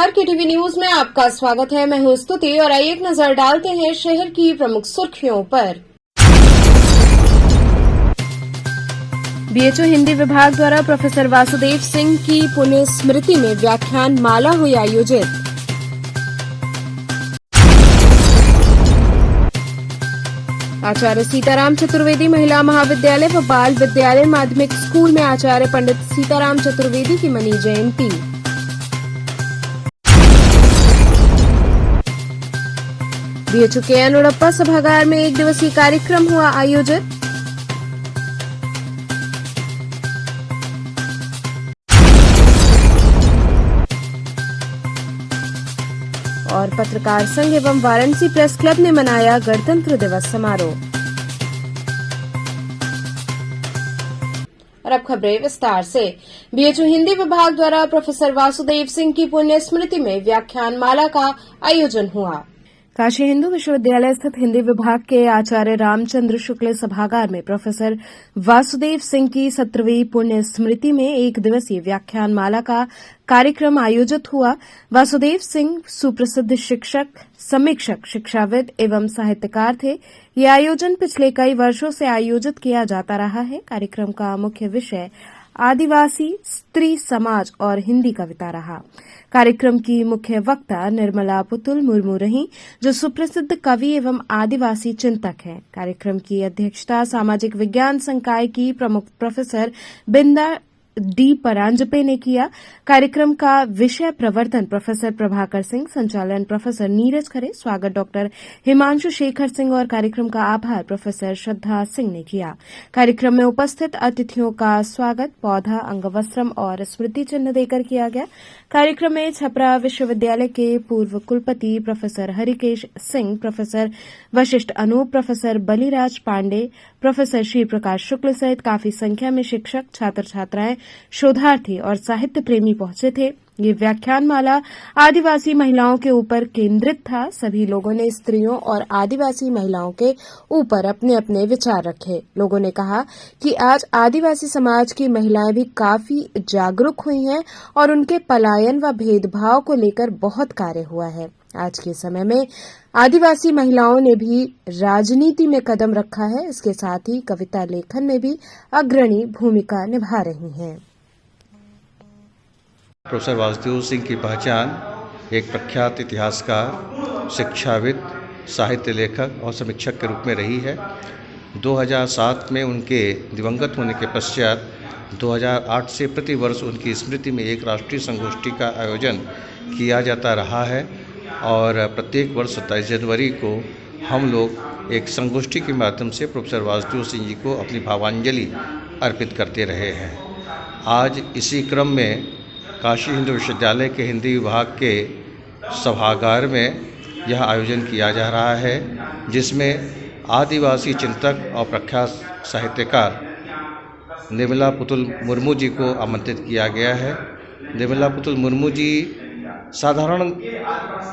नमस्कार, KTV news में आपका स्वागत है। मैं हूं स्तुति और आइए एक नजर डालते हैं शहर की प्रमुख सुर्खियों पर। बीएचयू हिंदी विभाग द्वारा प्रोफेसर वासुदेव सिंह की पुण्य स्मृति में व्याख्यान माला हुई आयोजित। आचार्य सीताराम चतुर्वेदी महिला महाविद्यालय व बाल विद्यालय माध्यमिक स्कूल में आचार्य पंडित सीताराम चतुर्वेदी की मनी जयंती। बीएचयू के अनुड़प्पा सभागार में एक दिवसीय कार्यक्रम हुआ आयोजित। और पत्रकार संघ एवं वाराणसी प्रेस क्लब ने मनाया गणतंत्र दिवस समारोह। और अब खबरें विस्तार से। बीएचयू हिंदी विभाग द्वारा प्रोफेसर वासुदेव सिंह की पुण्य स्मृति में व्याख्यान माला का आयोजन हुआ। काशी हिंदू विश्वविद्यालय स्थित हिंदी विभाग के आचार्य रामचंद्र शुक्ल सभागार में प्रोफेसर वासुदेव सिंह की 17वीं पुण्य स्मृति में एक दिवसीय व्याख्यान माला का कार्यक्रम आयोजित हुआ। वासुदेव सिंह सुप्रसिद्ध शिक्षक, समीक्षक, शिक्षाविद एवं साहित्यकार थे। ये आयोजन पिछले कई वर्षों से आयोजित किया जाता रहा है। कार्यक्रम का मुख्य विषय आदिवासी, स्त्री समाज और हिंदी कविता रहा। कार्यक्रम की मुख्य वक्ता निर्मला पुतुल मुर्मू रहीं, जो सुप्रसिद्ध कवि एवं आदिवासी चिंतक हैं। कार्यक्रम की अध्यक्षता सामाजिक विज्ञान संकाय की प्रमुख प्रोफेसर बिंदा डी परांजपे ने किया। कार्यक्रम का विषय प्रवर्तन प्रोफेसर प्रभाकर सिंह, संचालन प्रोफेसर नीरज खरे, स्वागत डॉक्टर हिमांशु शेखर सिंह और कार्यक्रम का आभार प्रोफेसर श्रद्धा सिंह ने किया। कार्यक्रम में उपस्थित अतिथियों का स्वागत पौधा, अंगवस्त्रम और स्मृति चिन्ह देकर किया गया। कार्यक्रम में छपरा विश्वविद्यालय के पूर्व कुलपति professor Harikesh Singh, professor Vashishtha Anoop, professor Baliraj Pandey, professor Shri Prakash Shukla सहित काफी संख्या में शिक्षक, छात्र छात्राएं, शोधार्थी और साहित्य प्रेमी पहुंचे थे। ये व्याख्यान माला आदिवासी महिलाओं के ऊपर केंद्रित था। सभी लोगों ने स्त्रियों और आदिवासी महिलाओं के ऊपर अपने अपने विचार रखे। लोगों ने कहा कि आज आदिवासी समाज की महिलाएं भी काफी जागरूक हुई हैं और उनके पलायन व भेदभाव को लेकर बहुत कार्य हुआ है। आज के समय में आदिवासी महिलाओं ने भी राजनीति में कदम रखा है। इसके साथ ही कविता लेखन में भी अग्रणी भूमिका निभा रही हैं। प्रोफेसर वासुदेव सिंह की पहचान एक प्रख्यात इतिहासकार, शिक्षाविद, साहित्य लेखक और समीक्षक के रूप में रही है। 2007 में उनके दिवंगत होने के पश्चात 2008 से प्रतिवर्ष उनकी स्मृति में एक राष्ट्रीय संगोष्ठी का आयोजन किया जाता रहा है और प्रत्येक वर्ष 27 जनवरी को हम लोग एक संगोष्ठी के माध्यम से प्रोफेसर वासुदेव सिंह जी को अपनी भावांजलि अर्पित करते रहे हैं। आज इसी क्रम में काशी हिंदू विश्वविद्यालय के हिंदी विभाग के सभागार में यह आयोजन किया जा रहा है, जिसमें आदिवासी चिंतक और प्रख्यात साहित्यकार निर्मला पुतुल मुर्मू जी को आमंत्रित किया गया है। निर्मला पुतुल मुर्मू जी साधारण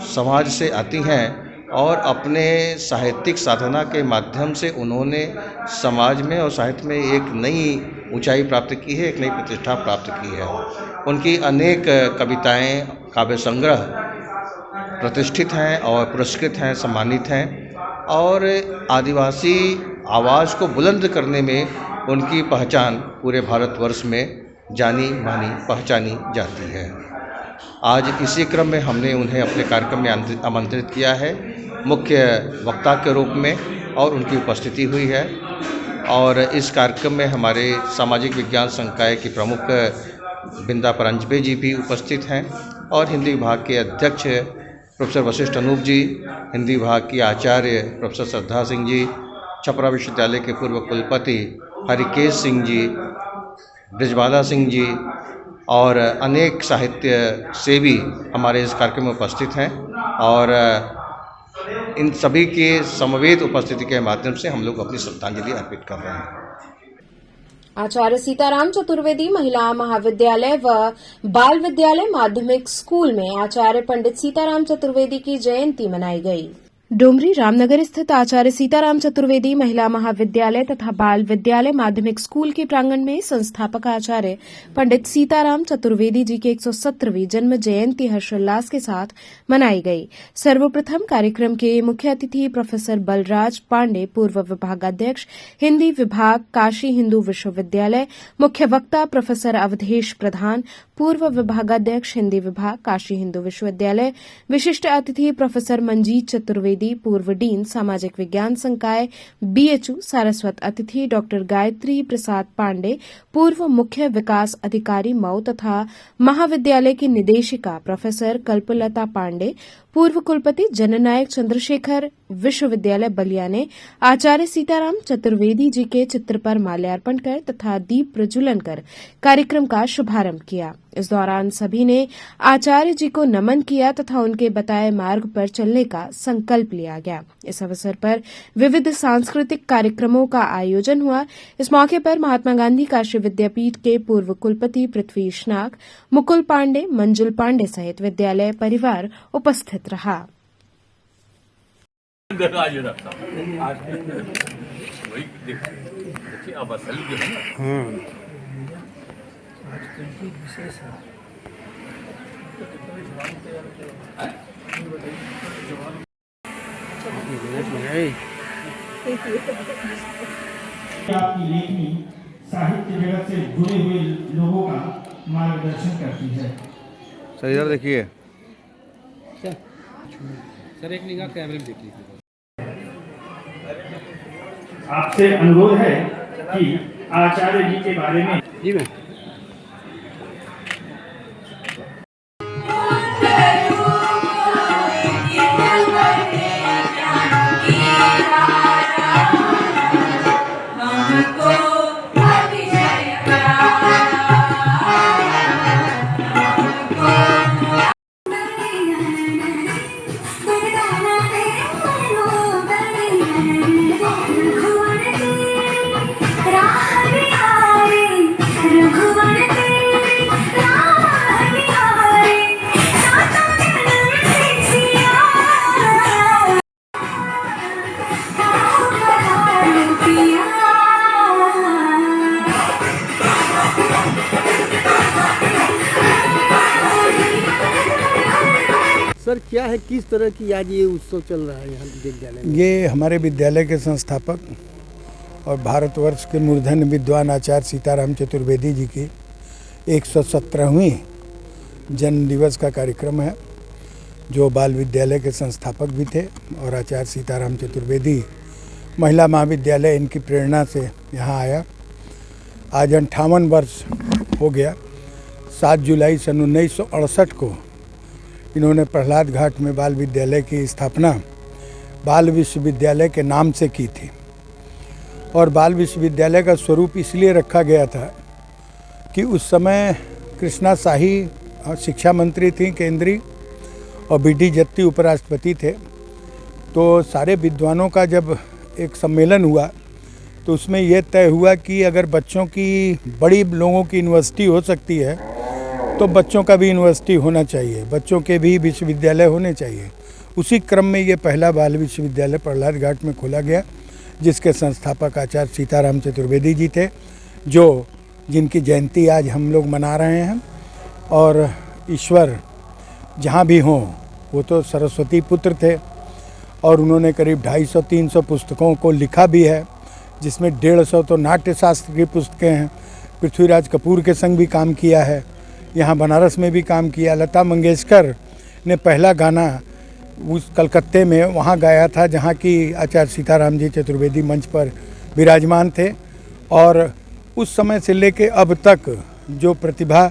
समाज से आती हैं और अपने साहित्यिक साधना के माध्यम से उन्होंने समाज में और साहित्य में एक नई ऊंचाई प्राप्त की है, एक नई प्रतिष्ठा प्राप्त की है। उनकी अनेक कविताएं, काव्य संग्रह प्रतिष्ठित हैं और पुरस्कृत हैं, सम्मानित हैं और आदिवासी आवाज़ को बुलंद करने में उनकी पहचान पूरे भारतवर्ष में जानी मानी पहचानी जाती है। आज इसी क्रम में हमने उन्हें अपने कार्यक्रम में आमंत्रित किया है मुख्य वक्ता के रूप में और उनकी उपस्थिति हुई है। और इस कार्यक्रम में हमारे सामाजिक विज्ञान संकाय की प्रमुख बिंदा परांजपे जी भी उपस्थित हैं और हिंदी विभाग के अध्यक्ष प्रोफेसर वशिष्ठ अनूप जी, हिंदी विभाग की आचार्य प्रोफेसर श्रद्धा सिंह जी, छपरा विश्वविद्यालय के पूर्व कुलपति हरिकेश सिंह जी, ब्रिजबाला सिंह जी और अनेक साहित्य सेवी हमारे इस कार्यक्रम में उपस्थित हैं और इन सभी के समवेत उपस्थिति के माध्यम से हम लोग अपनी श्रद्धांजलि अर्पित कर रहे हैं। आचार्य सीताराम चतुर्वेदी महिला महाविद्यालय व बाल विद्यालय माध्यमिक स्कूल में आचार्य पंडित सीताराम चतुर्वेदी की जयंती मनाई गई। डोमरी रामनगर स्थित आचार्य सीताराम चतुर्वेदी महिला महाविद्यालय तथा बाल विद्यालय माध्यमिक स्कूल के प्रांगण में संस्थापक आचार्य पंडित सीताराम चतुर्वेदी जी की 117वीं जन्म जयंती हर्षोल्लास के साथ मनाई गई। सर्वप्रथम कार्यक्रम के मुख्य अतिथि प्रोफेसर बलराज पांडे, पूर्व विभागाध्यक्ष हिंदी विभाग, काशी हिंदू विश्वविद्यालय, मुख्य वक्ता प्रोफेसर अवधेश प्रधान, पूर्व विभागाध्यक्ष हिंदी विभाग, काशी हिंदू विश्वविद्यालय, विशिष्ट अतिथि प्रोफेसर मंजीत चतुर्वेदी, पूर्व डीन सामाजिक विज्ञान संकाय बीएचयू, सारस्वत अतिथि डॉक्टर गायत्री प्रसाद पांडे, पूर्व मुख्य विकास अधिकारी मऊ तथा महाविद्यालय की निदेशिका प्रोफेसर कल्पलता पांडे, पूर्व कुलपति जननायक चंद्रशेखर विश्वविद्यालय बलिया ने आचार्य सीताराम चतुर्वेदी जी के चित्र पर माल्यार्पण कर तथा दीप प्रज्वलन कर कार्यक्रम का शुभारंभ किया। इस दौरान सभी ने आचार्य जी को नमन किया तथा उनके बताए मार्ग पर चलने का संकल्प लिया गया। इस अवसर पर विविध सांस्कृतिक कार्यक्रमों का आयोजन हुआ। इस मौके पर महात्मा गांधी काशी विद्यापीठ के पूर्व कुलपति पृथ्वीश नाग, मुकुल पांडे, मंजुल पांडे सहित विद्यालय परिवार उपस्थित रहा। आपकी लेखनी साहित्य जगत से जुड़े हुए लोगों का मार्गदर्शन करती है। सर इधर देखिए। सर एक निगाह कैमरे में देख लीजिए। आपसे अनुरोध है कि आचार्य जी के बारे में जी मैं सर क्या है, किस तरह की आज ये उत्सव चल रहा है यहाँ विद्यालय में? ये हमारे विद्यालय के संस्थापक और भारतवर्ष के मूर्धन्य विद्वान आचार्य सीताराम चतुर्वेदी जी की 117वीं जन्म दिवस का कार्यक्रम है, जो बाल विद्यालय के संस्थापक भी थे और आचार्य सीताराम चतुर्वेदी महिला महाविद्यालय इनकी प्रेरणा से यहाँ आया। आज 58 वर्ष हो गया। 7 जुलाई सन 1968 को इन्होंने प्रहलाद घाट में बाल विद्यालय की स्थापना बाल विश्वविद्यालय के नाम से की थी और बाल विश्वविद्यालय का स्वरूप इसलिए रखा गया था कि उस समय कृष्णा शाही शिक्षा मंत्री थी केंद्रीय और बीडी जत्ती उपराष्ट्रपति थे। तो सारे विद्वानों का जब एक सम्मेलन हुआ तो उसमें यह तय हुआ कि अगर बच्चों की बड़ी लोगों की यूनिवर्सिटी हो सकती है तो बच्चों का भी यूनिवर्सिटी होना चाहिए, बच्चों के भी विश्वविद्यालय होने चाहिए। उसी क्रम में ये पहला बाल विश्वविद्यालय प्रहलाद घाट में खोला गया, जिसके संस्थापक आचार्य सीताराम चतुर्वेदी जी थे, जिनकी जयंती आज हम लोग मना रहे हैं। और ईश्वर जहाँ भी हों, वो तो सरस्वती पुत्र थे और उन्होंने करीब 250-300 पुस्तकों को लिखा भी है, जिसमें 150 तो नाट्य शास्त्र की पुस्तकें हैं। पृथ्वीराज कपूर के संग भी काम किया है, यहाँ बनारस में भी काम किया। लता मंगेशकर ने पहला गाना उस कलकत्ते में वहाँ गाया था जहाँ की आचार्य सीताराम जी चतुर्वेदी मंच पर विराजमान थे। और उस समय से लेके अब तक जो प्रतिभा,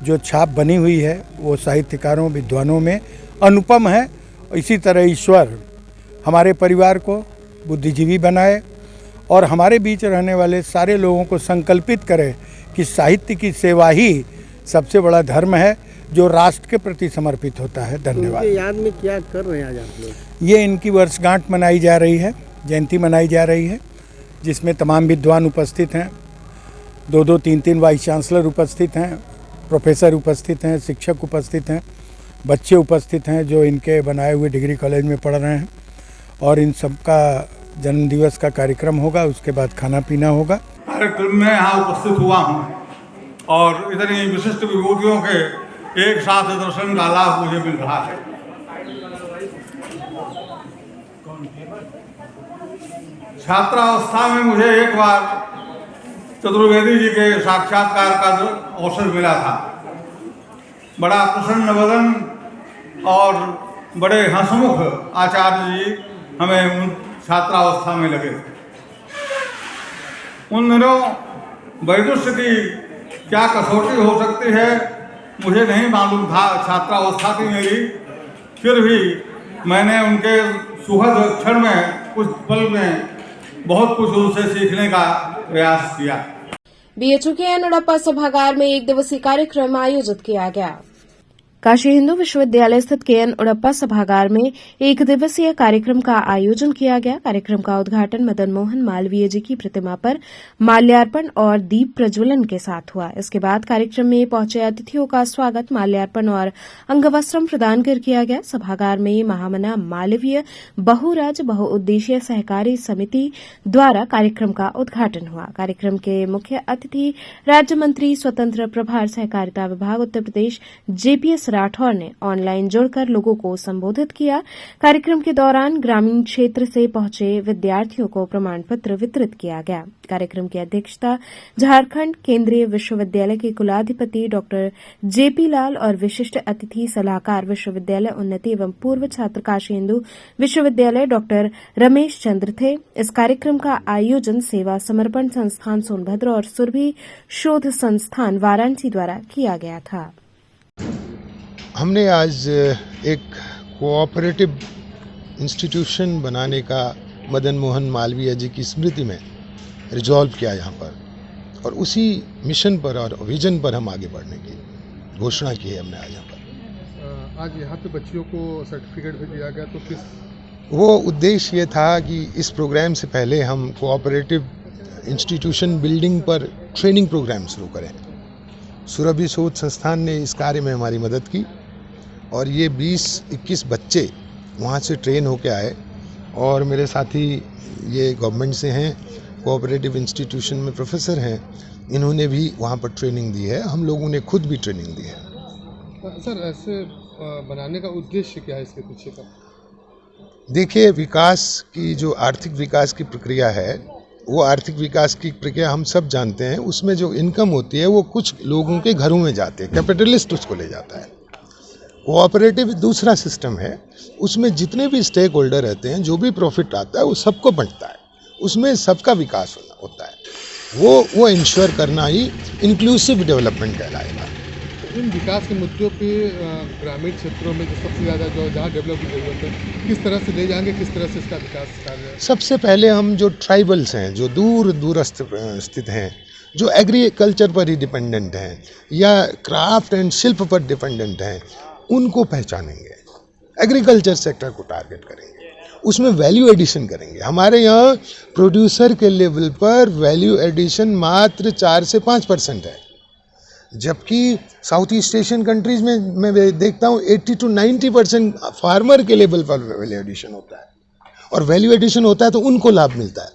जो छाप बनी हुई है, वो साहित्यकारों विद्वानों में अनुपम है। इसी तरह ईश्वर हमारे परिवार को बुद्धिजीवी बनाए और हमारे बीच रहने वाले सारे लोगों को संकल्पित करे कि साहित्य की सेवा ही सबसे बड़ा धर्म है, जो राष्ट्र के प्रति समर्पित होता है। धन्यवाद। उनके याद में क्या कर रहे हैं आज आप लोग? ये इनकी वर्षगांठ मनाई जा रही है, जयंती मनाई जा रही है, जिसमें तमाम विद्वान उपस्थित हैं, 2-2, 3-3 वाइस चांसलर उपस्थित हैं, प्रोफेसर उपस्थित हैं, शिक्षक उपस्थित हैं, बच्चे उपस्थित हैं जो इनके बनाए हुए डिग्री कॉलेज में पढ़ रहे हैं। और इन सबका जन्मदिवस का कार्यक्रम होगा, उसके बाद खाना पीना होगा। कार्यक्रम में यहाँ उपस्थित हुआ हूँ और इतनी विशिष्ट विभूतियों के एक साथ दर्शन का लाभ मुझे मिल रहा है। छात्रावस्था में मुझे एक बार चतुर्वेदी जी के साक्षात्कार का अवसर मिला था। बड़ा प्रसन्न वदन और बड़े हंसमुख आचार्य जी हमें उन छात्रावस्था में लगे। उन दिनों वैदुष्य की क्या कसौटी हो सकती है मुझे नहीं मालूम था, छात्रावस्था थी मेरी, फिर भी मैंने उनके सुखद क्षण में कुछ पल में बहुत कुछ उनसे सीखने का प्रयास किया। बीएचयू के उड़प्पा सभागार में एक दिवसीय कार्यक्रम आयोजित किया गया। काशी हिंदू विश्वविद्यालय स्थित केएन उड़प्पा सभागार में एक दिवसीय कार्यक्रम का आयोजन किया गया। कार्यक्रम का उद्घाटन मदन मोहन मालवीय जी की प्रतिमा पर माल्यार्पण और दीप प्रज्वलन के साथ हुआ। इसके बाद कार्यक्रम में पहुंचे अतिथियों का स्वागत माल्यार्पण और अंगवस्त्रम प्रदान कर किया गया। सभागार में महामना मालवीय बहुराज बहुउद्देशीय सहकारी समिति द्वारा कार्यक्रम का उद्घाटन हुआ। कार्यक्रम के मुख्य अतिथि राज्य मंत्री स्वतंत्र प्रभार सहकारिता विभाग उत्तर प्रदेश जेपीएस राठौर ने ऑनलाइन जुड़कर लोगों को संबोधित किया। कार्यक्रम के दौरान ग्रामीण क्षेत्र से पहुंचे विद्यार्थियों को प्रमाण पत्र वितरित किया गया। कार्यक्रम की अध्यक्षता झारखंड केंद्रीय विश्वविद्यालय के कुलाधिपति डॉक्टर जेपी लाल और विशिष्ट अतिथि सलाहकार विश्वविद्यालय उन्नति एवं पूर्व छात्र काशी हिंदू विश्वविद्यालय डॉक्टर रमेश चंद्र थे। इस कार्यक्रम का आयोजन सेवा समर्पण संस्थान सोनभद्र और सुरभि शोध संस्थान वाराणसी द्वारा किया गया था। हमने आज एक कोऑपरेटिव इंस्टीट्यूशन बनाने का मदन मोहन मालवीय जी की स्मृति में रिजॉल्व किया यहाँ पर, और उसी मिशन पर और विजन पर हम आगे बढ़ने की घोषणा की है हमने आज यहाँ पर। आज यहाँ पे बच्चियों को सर्टिफिकेट भी दिया गया, तो किस वो उद्देश्य ये था कि इस प्रोग्राम से पहले हम कोऑपरेटिव इंस्टीट्यूशन बिल्डिंग पर ट्रेनिंग प्रोग्राम शुरू करें। सुरभि शोध संस्थान ने इस कार्य में हमारी मदद की और ये 20-21 बच्चे वहाँ से ट्रेन होके आए और मेरे साथी ये गवर्नमेंट से हैं, कोऑपरेटिव इंस्टीट्यूशन में प्रोफेसर हैं, इन्होंने भी वहाँ पर ट्रेनिंग दी है। हम लोगों ने खुद भी ट्रेनिंग दी है। सर, ऐसे बनाने का उद्देश्य क्या है इसके पीछे का? देखिए, विकास की जो आर्थिक विकास की प्रक्रिया है, वो आर्थिक विकास की प्रक्रिया हम सब जानते हैं। उसमें जो इनकम होती है वो कुछ लोगों के घरों में जाते हैं, कैपिटलिस्ट उसको ले जाता है। कोऑपरेटिव दूसरा सिस्टम है, उसमें जितने भी स्टेक होल्डर रहते हैं, जो भी प्रॉफिट आता है वो सबको बंटता है, उसमें सबका विकास होता है। वो इंश्योर करना ही इंक्लूसिव डेवलपमेंट कहलाएगा। इन विकास के मुद्दों पे ग्रामीण क्षेत्रों में जो सबसे ज़्यादा जो जहाँ डेवलप की जरूरत है, किस तरह से ले जाएंगे, किस तरह से इसका विकास कार्य? सबसे पहले हम जो ट्राइबल्स हैं, जो दूरस्थ स्थित हैं, जो एग्रीकल्चर पर ही डिपेंडेंट हैं या क्राफ्ट एंड शिल्प पर डिपेंडेंट हैं, उनको पहचानेंगे। एग्रीकल्चर सेक्टर को टारगेट करेंगे, उसमें वैल्यू एडिशन करेंगे। हमारे यहाँ प्रोड्यूसर के लेवल पर वैल्यू एडिशन मात्र 4 से 5% है, जबकि साउथ ईस्ट एशियन कंट्रीज में मैं देखता हूँ 80 to 90% फार्मर के लेवल पर वैल्यू एडिशन होता है, और वैल्यू एडिशन होता है तो उनको लाभ मिलता है।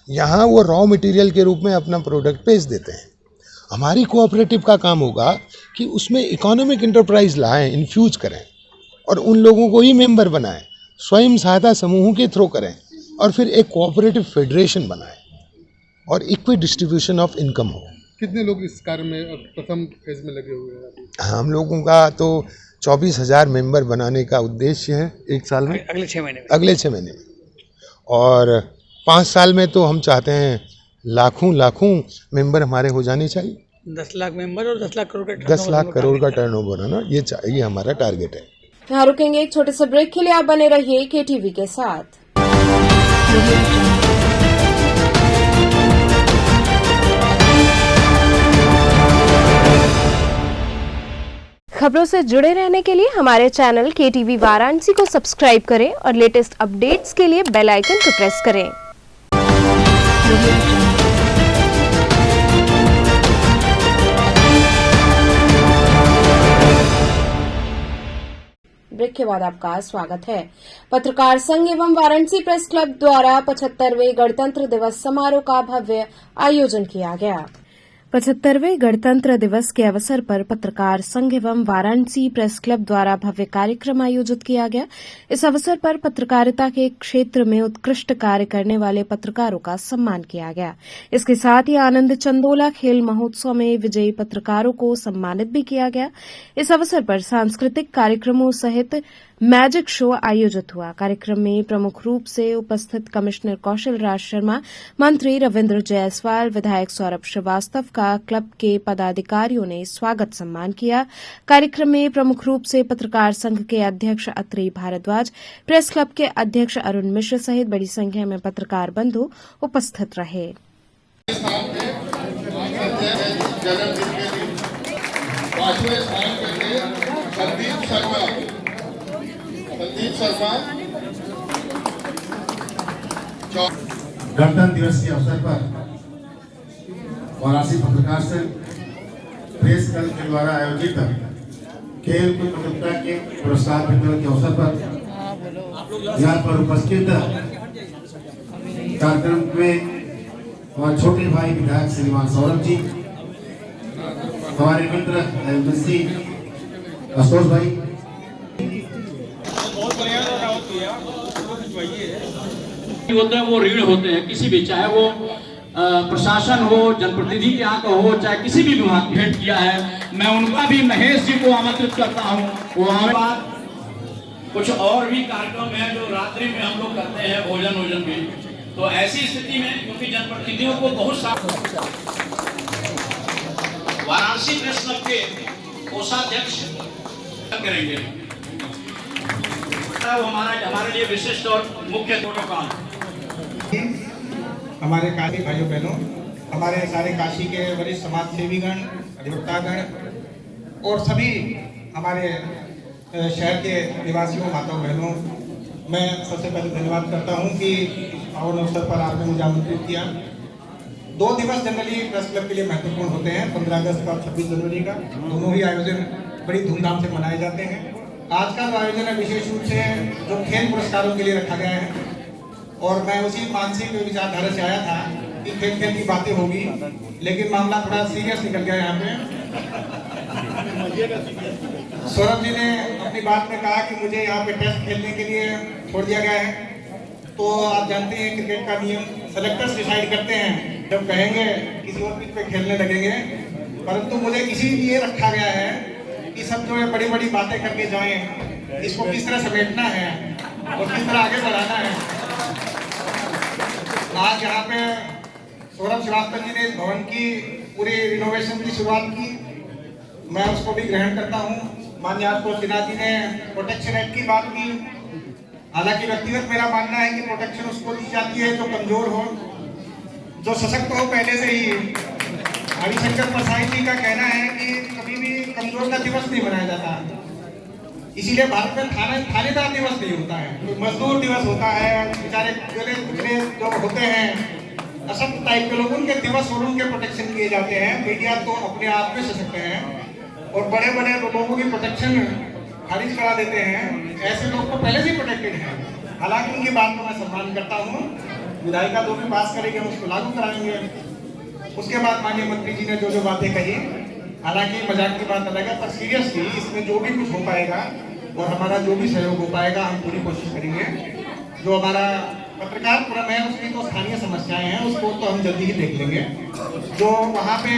यहाँ वो रॉ मटेरियल के रूप में अपना प्रोडक्ट बेच देते हैं। हमारी कोऑपरेटिव का काम होगा कि उसमें इकोनॉमिक इंटरप्राइज लाएं, इन्फ्यूज करें और उन लोगों को ही मेंबर बनाएं, स्वयं सहायता समूहों के थ्रू करें और फिर एक कोऑपरेटिव फेडरेशन बनाएं और इक्वी डिस्ट्रीब्यूशन ऑफ इनकम हो। कितने लोग इस कार्य में प्रथम फेज में लगे हुए हैं अभी? हम लोगों का तो 24,000 मेंबर बनाने का उद्देश्य है एक साल में, अगले 6 महीने में, और 5 साल में तो हम चाहते हैं लाखों मेंबर हमारे हो जाने चाहिए। 10 लाख मेंबर और 10 लाख करोड़ का टर्नओवर है ना, ये हमारा टारगेट है। यहाँ रुकेंगे एक छोटे से ब्रेक के लिए। आप बने रहिए केटीवी के साथ। खबरों से जुड़े रहने के लिए हमारे चैनल केटीवी वाराणसी को सब्सक्राइब करें और लेटेस्ट अपडेट्स के लिए बेल आइकन को प्रेस करें। ब्रेक के बाद आपका स्वागत है। पत्रकार संघ एवं वाराणसी प्रेस क्लब द्वारा 75वें गणतंत्र दिवस समारोह का भव्य आयोजन किया गया। 75वें गणतंत्र दिवस के अवसर पर पत्रकार संघ एवं वाराणसी प्रेस क्लब द्वारा भव्य कार्यक्रम आयोजित किया गया। इस अवसर पर पत्रकारिता के क्षेत्र में उत्कृष्ट कार्य करने वाले पत्रकारों का सम्मान किया गया। इसके साथ ही आनंद चंदोला खेल महोत्सव में विजयी पत्रकारों को सम्मानित भी किया गया। इस अवसर पर सांस्कृतिक कार्यक्रमों सहित मैजिक शो आयोजित हुआ। कार्यक्रम में प्रमुख रूप से उपस्थित कमिश्नर कौशल राज शर्मा, मंत्री रविन्द्र जायसवाल, विधायक सौरभ श्रीवास्तव का क्लब के पदाधिकारियों ने स्वागत सम्मान किया। कार्यक्रम में प्रमुख रूप से पत्रकार संघ के अध्यक्ष अत्रेय भारद्वाज, प्रेस क्लब के अध्यक्ष अरुण मिश्र सहित बड़ी संख्या में पत्रकार बंधु उपस्थित रहे। गणतंत्र दिवस के अवसर पर वाराणसी पत्रकार संघ प्रेस क्लब के द्वारा आयोजित खेल प्रतियोगिता के पुरस्कार वितरण के अवसर पर यहाँ पर उपस्थित कार्यक्रम में हमारे छोटे भाई विधायक श्रीमान सौरभ जी, हमारे मित्र एमएलसी आशुतोष भाई, होते हैं वो ऋण होते हैं किसी भी, चाहे वो प्रशासन हो, जनप्रतिनिधि के यहाँ का हो, चाहे किसी भी विभाग भेंट किया है। मैं उनका भी महेश जी को आमंत्रित करता हूँ। वो कुछ और भी कार्यक्रम है जो रात्रि में हम लोग करते हैं, भोजन भी। तो ऐसी स्थिति में क्योंकि जनप्रतिनिधियों को बहुत वाराणसी प्रेस क्लब के कोषाध्यक्ष करेंगे, हमारे लिए विशिष्ट और मुख्य प्रोटोकॉल। हमारे काशी भाइयों बहनों, हमारे सारे काशी के वरिष्ठ समाज सेवीगण, अधिवक्तागण और सभी हमारे शहर के निवासियों, माताओं बहनों, मैं सबसे पहले धन्यवाद करता हूं कि पावन अवसर पर आपने मुझे आमंत्रित किया। 2 दिवस जनरली प्रेस क्लब के लिए महत्वपूर्ण होते हैं, 15 अगस्त और 26 जनवरी का। दोनों ही आयोजन बड़ी धूमधाम से मनाए जाते हैं। आज का जो आयोजन है विशेष रूप से जो खेल पुरस्कारों के लिए रखा गया है, और मैं उसी मानसिक विचारधारा से आया था कि खेल की बातें होगी, लेकिन मामला थोड़ा सीरियस निकल गया यहाँ पे। सौरभ जी ने अपनी बात में कहा कि मुझे यहाँ पे टेस्ट खेलने के लिए छोड़ दिया गया है। तो आप जानते हैं क्रिकेट का नियम, सेलेक्टर्स डिसाइड करते हैं, जब कहेंगे किसी और पिच पे खेलने लगेंगे। परंतु मुझे इसीलिए रखा गया है कि सब जो है बड़ी बड़ी बातें करके जाएं, इसको किस तरह समेटना है और किस तरह आगे बढ़ाना है। आज यहाँ पे सौरभ श्रीवास्तव जी ने इस भवन की पूरी रिनोवेशन की शुरुआत की, मैं उसको भी ग्रहण करता हूँ। माननीय आशुतोष सिन्हा जी ने प्रोटेक्शन एक्ट की बात की। हालांकि व्यक्तिगत मेरा मानना है कि प्रोटेक्शन उसको दी जाती है जो कमजोर हो, जो सशक्त हो पहले से ही। हरिशंकर प्रसाद जी का कहना है कि कभी भी कमजोर का दिवस नहीं मनाया जाता, इसीलिए भारत में थानेदार दिवस नहीं होता है, मजदूर दिवस होता है। बेचारे गुजरे जो होते हैं असक्त टाइप के लोग, उनके दिवस और उनके प्रोटेक्शन किए जाते हैं। मीडिया तो अपने आप में सशक्त है और बड़े बड़े लोगों की प्रोटेक्शन खारिज करा देते हैं। ऐसे लोग तो पहले से प्रोटेक्टेड हैं। हालांकि उनकी बात को मैं सम्मान करता हूँ। विधायिका जो भी पास करेंगे हम उसको लागू कराएंगे। उसके बाद माननीय मंत्री जी ने जो बातें कही, हालांकि मजाक की बात अलग है, पर सीरियसली इसमें जो भी कुछ हो पाएगा और हमारा जो भी सहयोग हो पाएगा हम पूरी कोशिश करेंगे। जो हमारा पत्रकार फोरम है उसकी तो स्थानीय समस्याएं हैं, उसको तो हम जल्दी ही देख लेंगे। जो वहाँ पे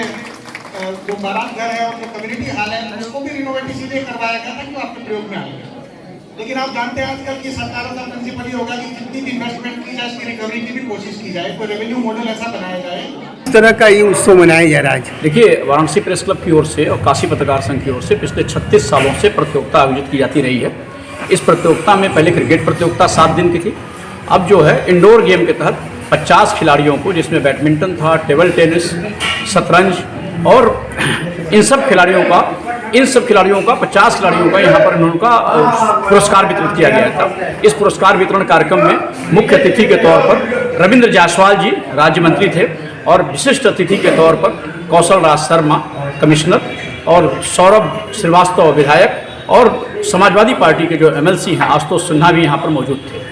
जो बारात घर है और जो कम्युनिटी हॉल है उसको भी रिनोवेट इसीलिए करवाया गया था कि वो आपके प्रयोग में आएगा। लेकिन आप जानते हैं आजकल की सरकारों का प्रिंसिपल ही होगा कि जितनी भी इन्वेस्टमेंट की जाए उसकी रिकवरी की भी कोशिश की जाए, कोई रेवेन्यू मॉडल ऐसा बनाया जाए। इस तरह का ये उत्सव मनाया जा रहा है। देखिए, वाराणसी प्रेस क्लब की ओर से और काशी पत्रकार संघ की ओर से पिछले 36 सालों से प्रतियोगिता आयोजित की जाती रही है। इस प्रतियोगिता में पहले क्रिकेट प्रतियोगिता 7 दिन की थी। अब जो है इंडोर गेम के तहत 50 खिलाड़ियों को, जिसमें बैडमिंटन था, टेबल टेनिस, शतरंज और इन सब खिलाड़ियों का 50 खिलाड़ियों का यहाँ पर उनका पुरस्कार वितरित किया गया था। इस पुरस्कार वितरण कार्यक्रम में मुख्य अतिथि के तौर पर रविन्द्र जायसवाल जी राज्य मंत्री थे और विशिष्ट अतिथि के तौर पर कौशल राज शर्मा कमिश्नर और सौरभ श्रीवास्तव विधायक और समाजवादी पार्टी के जो MLC हैं आशुतोष सिन्हा भी यहाँ पर मौजूद थे।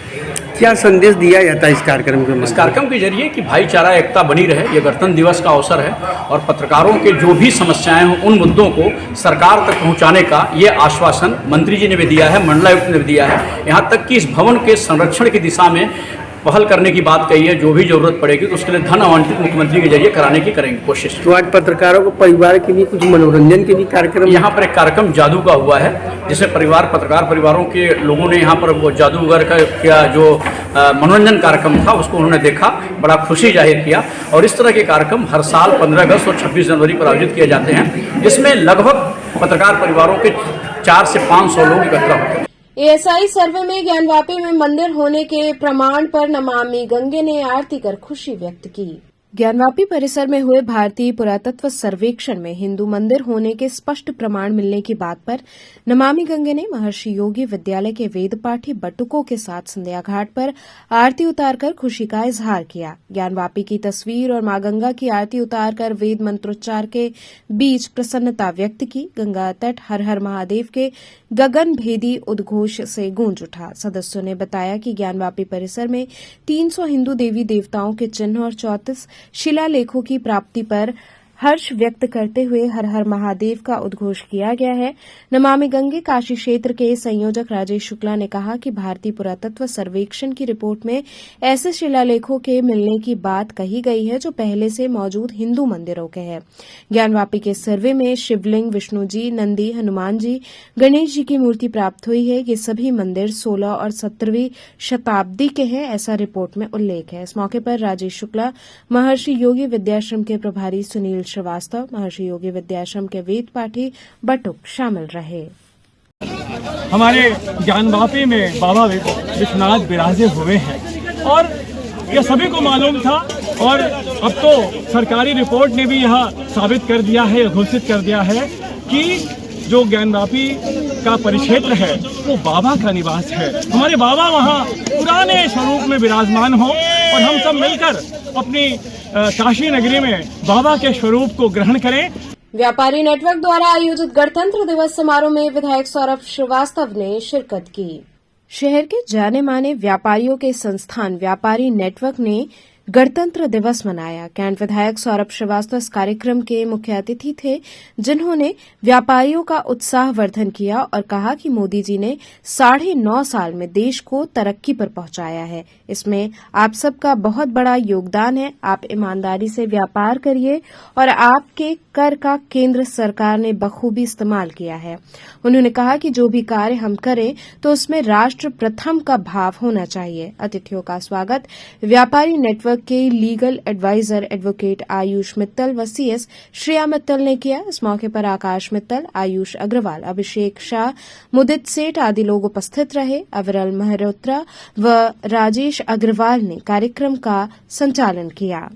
क्या संदेश दिया जाता है इस कार्यक्रम के इस कार्यक्रम के जरिए कि भाईचारा एकता बनी रहे, ये गणतंत्र दिवस का अवसर है और पत्रकारों के जो भी समस्याएं हों उन मुद्दों को सरकार तक पहुंचाने का ये आश्वासन मंत्री जी ने भी दिया है, मंडलायुक्त ने भी दिया है। यहाँ तक कि इस भवन के संरक्षण की दिशा में पहल करने की बात कही है। जो भी जरूरत पड़ेगी तो उसके लिए धन आवंटित मुख्यमंत्री के जरिए कराने की करेंगे कोशिश। तो आज पत्रकारों को परिवार के लिए कुछ मनोरंजन के भी कार्यक्रम, यहाँ पर एक कार्यक्रम जादू का हुआ है जिसमें पत्रकार परिवारों के लोगों ने यहाँ पर वो जादूगर का जो मनोरंजन कार्यक्रम था उसको उन्होंने देखा, बड़ा खुशी जाहिर किया। और इस तरह के कार्यक्रम हर साल 15 अगस्त और 26 जनवरी पर आयोजित किए जाते हैं, जिसमें लगभग पत्रकार परिवारों के 400 से 500 लोग इकट्ठा होते हैं। ASI सर्वे में ज्ञानवापी में मंदिर होने के प्रमाण पर नमामि गंगे ने आरती कर खुशी व्यक्त की। ज्ञानवापी परिसर में हुए भारतीय पुरातत्व सर्वेक्षण में हिंदू मंदिर होने के स्पष्ट प्रमाण मिलने की बात पर नमामि गंगे ने महर्षि योगी विद्यालय के वेदपाठी बटुकों के साथ संध्या घाट पर आरती उतारकर खुशी का इजहार किया। ज्ञानवापी की तस्वीर और मां गंगा की आरती उतारकर वेद मंत्रोच्चार के बीच प्रसन्नता व्यक्त की। गंगा तट हर हर महादेव के गगन भेदी उद्घोष से गूंज उठा। सदस्यों ने बताया कि ज्ञानवापी परिसर में 300 हिंदू देवी देवताओं के चिन्ह और 34 शिलालेखों की प्राप्ति पर हर्ष व्यक्त करते हुए हर हर महादेव का उद्घोष किया गया है। नमामि गंगे काशी क्षेत्र के संयोजक राजेश शुक्ला ने कहा कि भारतीय पुरातत्व सर्वेक्षण की रिपोर्ट में ऐसे शिलालेखों के मिलने की बात कही गई है जो पहले से मौजूद हिंदू मंदिरों के हैं। ज्ञानवापी के सर्वे में शिवलिंग, विष्णु जी, नंदी, हनुमान जी, गणेश जी की मूर्ति प्राप्त हुई है। ये सभी मंदिर 16 और 17वीं शताब्दी के हैं, ऐसा रिपोर्ट में उल्लेख है। इस मौके पर राजेश शुक्ला, महर्षि योगी विद्याश्रम के प्रभारी सुनील श्रीवास्तव, महर्षि योगी विद्याश्रम के वेद पाठी बटुक शामिल रहे। हमारे ज्ञानवापी में बाबा विश्वनाथ विराजे हुए हैं और यह सभी को मालूम था और अब तो सरकारी रिपोर्ट ने भी यह साबित कर दिया है, घोषित कर दिया है कि जो ज्ञानवापी का परिक्षेत्र है वो बाबा का निवास है। हमारे बाबा वहाँ पुराने स्वरूप में विराजमान हो और हम सब मिलकर अपनी काशी नगरी में बाबा के स्वरूप को ग्रहण करें। व्यापारी नेटवर्क द्वारा आयोजित गणतंत्र दिवस समारोह में विधायक सौरभ श्रीवास्तव ने शिरकत की। शहर के जाने माने व्यापारियों के संस्थान व्यापारी नेटवर्क ने गणतंत्र दिवस मनाया। कैंट विधायक सौरभ श्रीवास्तव इस कार्यक्रम के मुख्य अतिथि थे, जिन्होंने व्यापारियों का उत्साहवर्धन किया और कहा कि मोदी जी ने 9.5 साल में देश को तरक्की पर पहुंचाया है। इसमें आप सबका बहुत बड़ा योगदान है। आप ईमानदारी से व्यापार करिए और आपके कर का केंद्र सरकार ने बखूबी इस्तेमाल किया है। उन्होंने कहा कि जो भी कार्य हम करें तो उसमें राष्ट्र प्रथम का भाव होना चाहिए। अतिथियों का स्वागत व्यापारी नेटवर्क के legal adviser advocate Ayush Mittal व CS श्रेया मित्तल ने किया। इस मौके पर आकाश मित्तल, आयुष अग्रवाल, अभिषेक शाह, मुदित सेठ आदि लोग उपस्थित रहे। अविरल मेहरोत्रा व राजेश अग्रवाल ने कार्यक्रम का संचालन किया।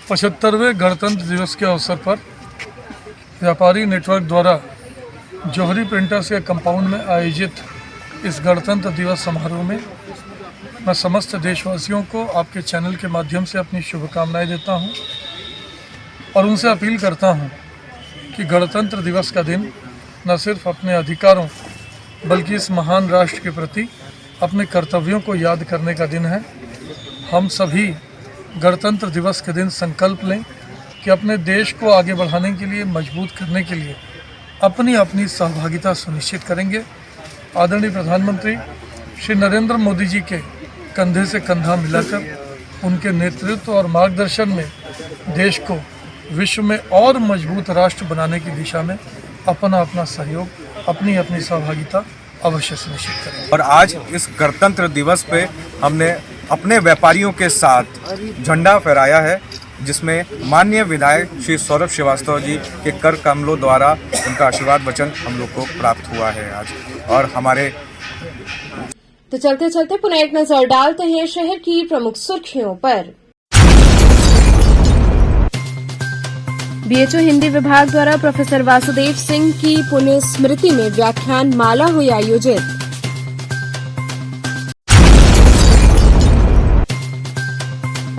75वें गणतंत्र दिवस के अवसर पर व्यापारी नेटवर्क द्वारा जौहरी प्रिंटर्स के कंपाउंड में आयोजित इस गणतंत्र दिवस समारोह में मैं समस्त देशवासियों को आपके चैनल के माध्यम से अपनी शुभकामनाएं देता हूं और उनसे अपील करता हूं कि गणतंत्र दिवस का दिन न सिर्फ अपने अधिकारों बल्कि इस महान राष्ट्र के प्रति अपने कर्तव्यों को याद करने का दिन है। हम सभी गणतंत्र दिवस के दिन संकल्प लें कि अपने देश को आगे बढ़ाने के लिए, मजबूत करने के लिए अपनी अपनी सहभागिता सुनिश्चित करेंगे। आदरणीय प्रधानमंत्री श्री नरेंद्र मोदी जी के कंधे से कंधा मिलाकर उनके नेतृत्व और मार्गदर्शन में देश को विश्व में और मजबूत राष्ट्र बनाने की दिशा में अपना अपना सहयोग, अपनी अपनी सहभागिता अवश्य सुनिश्चित करें। और आज इस गणतंत्र दिवस पे हमने अपने व्यापारियों के साथ झंडा फहराया है, जिसमें माननीय विधायक श्री सौरभ श्रीवास्तव जी के कर कमलों द्वारा उनका आशीर्वाद वचन हम लोग को प्राप्त हुआ है आज। और हमारे तो चलते चलते पुनः एक नजर डालते हैं शहर की प्रमुख सुर्खियों पर। BHO हिंदी विभाग द्वारा प्रोफेसर वासुदेव सिंह की पुण्य स्मृति में व्याख्यान माला हुई आयोजित।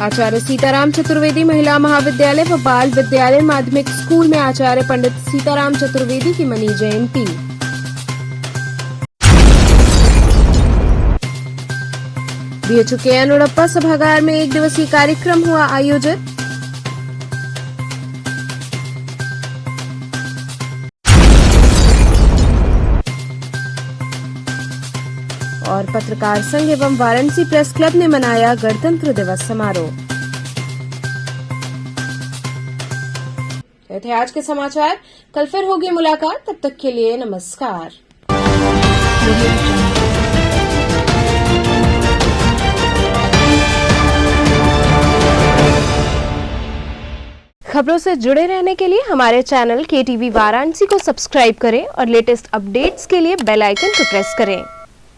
आचार्य सीताराम चतुर्वेदी महिला महाविद्यालय व बाल विद्यालय माध्यमिक स्कूल में आचार्य पंडित सीताराम चतुर्वेदी की मनी जयंती। बीएचयू के अनुड़प्पा सभागार में 1 दिवसीय कार्यक्रम हुआ आयोजित। और पत्रकार संघ एवं वाराणसी प्रेस क्लब ने मनाया गणतंत्र दिवस समारोह। ये थे आज के समाचार। कल फिर होगी मुलाकात, तब तक के लिए नमस्कार। खबरों से जुड़े रहने के लिए हमारे चैनल KTV वाराणसी को सब्सक्राइब करें और लेटेस्ट अपडेट्स के लिए बेल आइकन को प्रेस करें।